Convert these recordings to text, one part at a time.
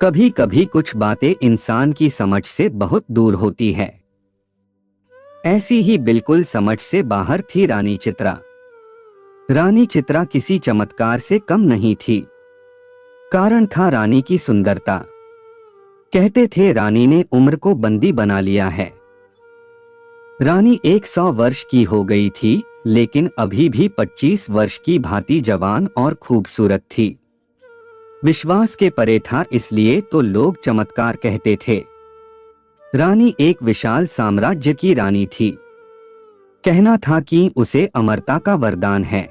कभी कभी कुछ बातें इंसान की समझ से बहुत दूर होती है। ऐसी ही बिल्कुल समझ से बाहर थी रानी चित्रा। रानी चित्रा किसी चमत्कार से कम नहीं थी। कारण था रानी की सुंदरता। कहते थे रानी ने उम्र को बंदी बना लिया है। रानी 100 वर्ष की हो गई थी, लेकिन अभी भी 25 वर्ष की भांति जवान और खूबसूरत थी। विश्वास के परे था, इसलिए तो लोग चमत्कार कहते थे। रानी एक विशाल साम्राज्य की रानी थी। कहना था कि उसे अमरता का वरदान है।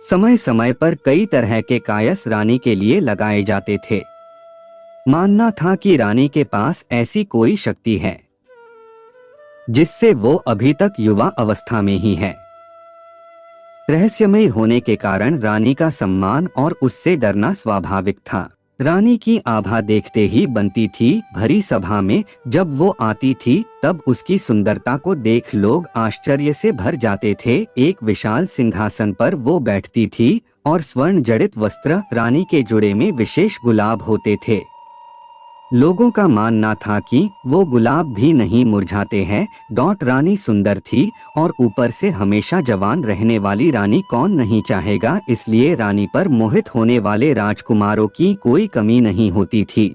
समय समय पर कई तरह के कायस रानी के लिए लगाए जाते थे। मानना था कि रानी के पास ऐसी कोई शक्ति है जिससे वो अभी तक युवा अवस्था में ही है। रहस्यमय होने के कारण रानी का सम्मान और उससे डरना स्वाभाविक था। रानी की आभा देखते ही बनती थी। भरी सभा में जब वो आती थी तब उसकी सुंदरता को देख लोग आश्चर्य से भर जाते थे। एक विशाल सिंहासन पर वो बैठती थी और स्वर्ण जड़ित वस्त्र रानी के जुड़े में विशेष गुलाब होते थे। लोगों का मानना था कि वो गुलाब भी नहीं मुरझाते हैं। रानी सुंदर थी और ऊपर से हमेशा जवान रहने वाली रानी कौन नहीं चाहेगा, इसलिए रानी पर मोहित होने वाले राजकुमारों की कोई कमी नहीं होती थी।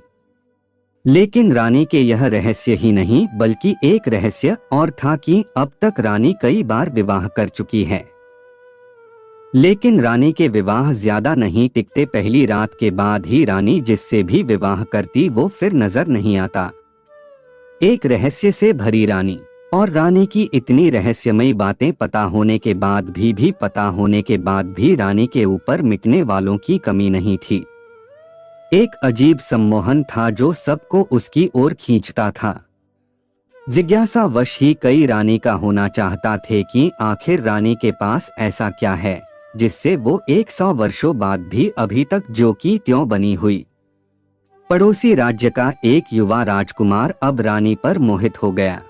लेकिन रानी के यह रहस्य ही नहीं बल्कि एक रहस्य और था कि अब तक रानी कई बार विवाह कर चुकी है, लेकिन रानी के विवाह ज्यादा नहीं टिकते। पहली रात के बाद ही रानी जिससे भी विवाह करती वो फिर नजर नहीं आता। एक रहस्य से भरी रानी, और रानी की इतनी रहस्यमयी बातें पता होने के बाद भी रानी के ऊपर मिटने वालों की कमी नहीं थी। एक अजीब सम्मोहन था जो सबको उसकी ओर खींचता था। जिज्ञासावश ही कई रानी का होना चाहता थे कि आखिर रानी के पास ऐसा क्या है जिससे वो 100 वर्षों बाद भी अभी तक ज्यों की त्यों बनी हुई। पड़ोसी राज्य का एक युवा राजकुमार अब रानी पर मोहित हो गया।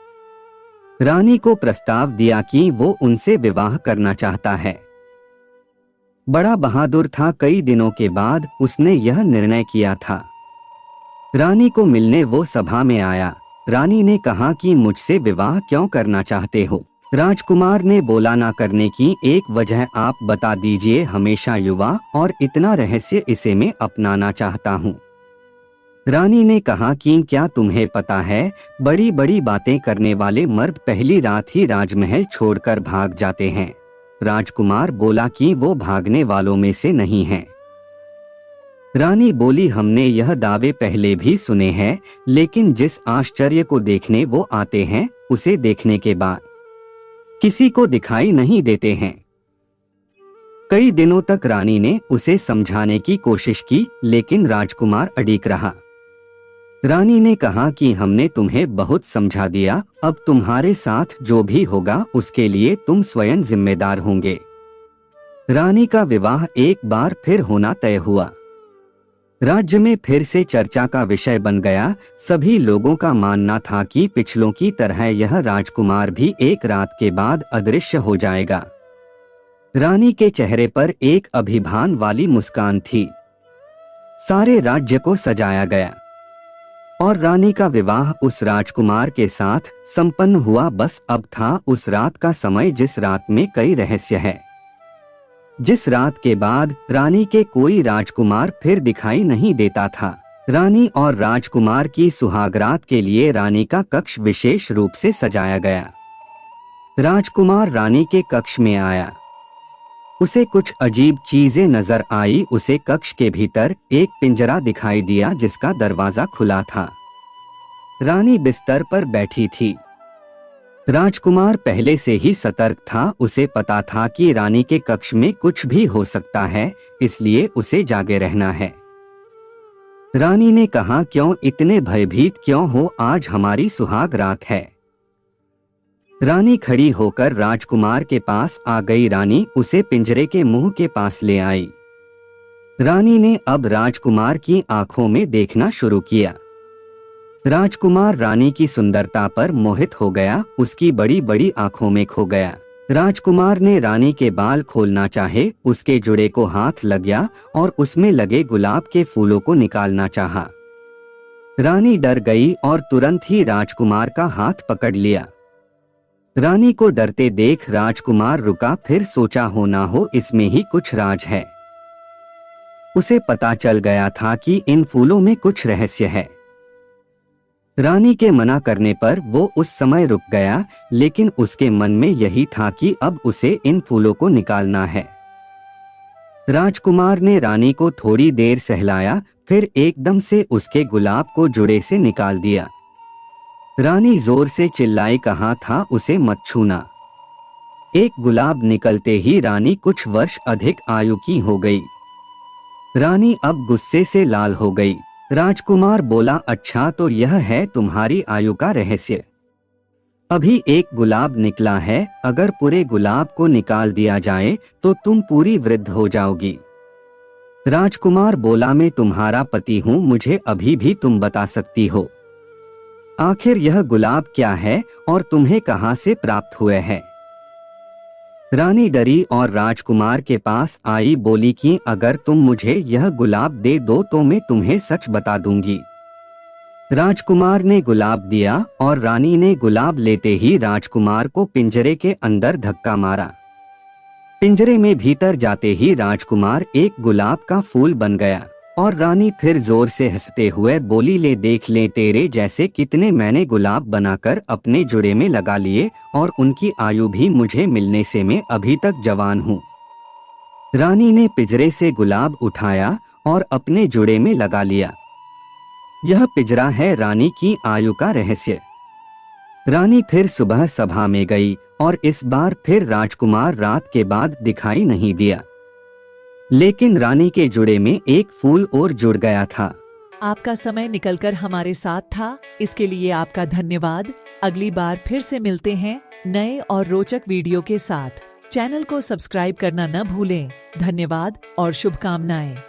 रानी को प्रस्ताव दिया कि वो उनसे विवाह करना चाहता है। बड़ा बहादुर था। कई दिनों के बाद उसने यह निर्णय किया था। रानी को मिलने वो सभा में आया। रानी ने कहा कि मुझसे विवाह क्यों करना चाहते हो? राजकुमार ने बोला, ना करने की एक वजह आप बता दीजिए। हमेशा युवा और इतना रहस्य, इसे मैं अपनाना चाहता हूँ। रानी ने कहा कि क्या तुम्हें पता है, बड़ी बड़ी बातें करने वाले मर्द पहली रात ही राजमहल छोड़कर भाग जाते हैं। राजकुमार बोला कि वो भागने वालों में से नहीं है। रानी बोली, हमने यह दावे पहले भी सुने हैं, लेकिन जिस आश्चर्य को देखने वो आते हैं उसे देखने के बाद किसी को दिखाई नहीं देते हैं। कई दिनों तक रानी ने उसे समझाने की कोशिश की, लेकिन राजकुमार अड़िग रहा। रानी ने कहा कि हमने तुम्हें बहुत समझा दिया, अब तुम्हारे साथ जो भी होगा उसके लिए तुम स्वयं जिम्मेदार होंगे। रानी का विवाह एक बार फिर होना तय हुआ। राज्य में फिर से चर्चा का विषय बन गया। सभी लोगों का मानना था कि पिछलों की तरह यह राजकुमार भी एक रात के बाद अदृश्य हो जाएगा। रानी के चेहरे पर एक अभिमान वाली मुस्कान थी। सारे राज्य को सजाया गया और रानी का विवाह उस राजकुमार के साथ संपन्न हुआ। बस अब था उस रात का समय जिस रात में कई रहस्य है, जिस रात के बाद रानी के कोई राजकुमार फिर दिखाई नहीं देता था। रानी और राजकुमार की सुहागरात के लिए रानी का कक्ष विशेष रूप से सजाया गया। राजकुमार रानी के कक्ष में आया। उसे कुछ अजीब चीजें नजर आई। उसे कक्ष के भीतर एक पिंजरा दिखाई दिया जिसका दरवाजा खुला था। रानी बिस्तर पर बैठी थी। राजकुमार पहले से ही सतर्क था। उसे पता था कि रानी के कक्ष में कुछ भी हो सकता है, इसलिए उसे जागे रहना है। रानी ने कहा, क्यों इतने भयभीत क्यों हो? आज हमारी सुहाग रात है। रानी खड़ी होकर राजकुमार के पास आ गई। रानी उसे पिंजरे के मुंह के पास ले आई। रानी ने अब राजकुमार की आंखों में देखना शुरू किया। राजकुमार रानी की सुंदरता पर मोहित हो गया, उसकी बड़ी बड़ी आंखों में खो गया। राजकुमार ने रानी के बाल खोलना चाहे, उसके जुड़े को हाथ लग गया और उसमें लगे गुलाब के फूलों को निकालना चाहा। रानी डर गई और तुरंत ही राजकुमार का हाथ पकड़ लिया। रानी को डरते देख राजकुमार रुका, फिर सोचा हो ना हो इसमें ही कुछ राज है। उसे पता चल गया था कि इन फूलों में कुछ रहस्य है। रानी के मना करने पर वो उस समय रुक गया, लेकिन उसके मन में यही था कि अब उसे इन फूलों को निकालना है। राजकुमार ने रानी को थोड़ी देर सहलाया, फिर एकदम से उसके गुलाब को जुड़े से निकाल दिया। रानी जोर से चिल्लाई, कहा था उसे मत छूना। एक गुलाब निकलते ही रानी कुछ वर्ष अधिक आयु की हो गई। रानी अब गुस्से से लाल हो गई। राजकुमार बोला, अच्छा तो यह है तुम्हारी आयु का रहस्य। अभी एक गुलाब निकला है, अगर पूरे गुलाब को निकाल दिया जाए तो तुम पूरी वृद्ध हो जाओगी। राजकुमार बोला, मैं तुम्हारा पति हूं, मुझे अभी भी तुम बता सकती हो आखिर यह गुलाब क्या है और तुम्हें कहां से प्राप्त हुए है। रानी डरी और राजकुमार के पास आई, बोली कि अगर तुम मुझे यह गुलाब दे दो तो मैं तुम्हें सच बता दूंगी। राजकुमार ने गुलाब दिया और रानी ने गुलाब लेते ही राजकुमार को पिंजरे के अंदर धक्का मारा। पिंजरे में भीतर जाते ही राजकुमार एक गुलाब का फूल बन गया और रानी फिर जोर से हंसते हुए बोली, ले देख ले, तेरे जैसे कितने मैंने गुलाब बनाकर अपने जुड़े में लगा लिए और उनकी आयु भी मुझे मिलने से मैं अभी तक जवान हूँ। रानी ने पिंजरे से गुलाब उठाया और अपने जुड़े में लगा लिया। यह पिंजरा है रानी की आयु का रहस्य। रानी फिर सुबह सभा में गई और इस बार फिर राजकुमार रात के बाद दिखाई नहीं दिया, लेकिन रानी के जुड़े में एक फूल और जुड़ गया था। आपका समय निकलकर हमारे साथ था, इसके लिए आपका धन्यवाद। अगली बार फिर से मिलते हैं नए और रोचक वीडियो के साथ। चैनल को सब्सक्राइब करना न भूलें। धन्यवाद और शुभकामनाएं।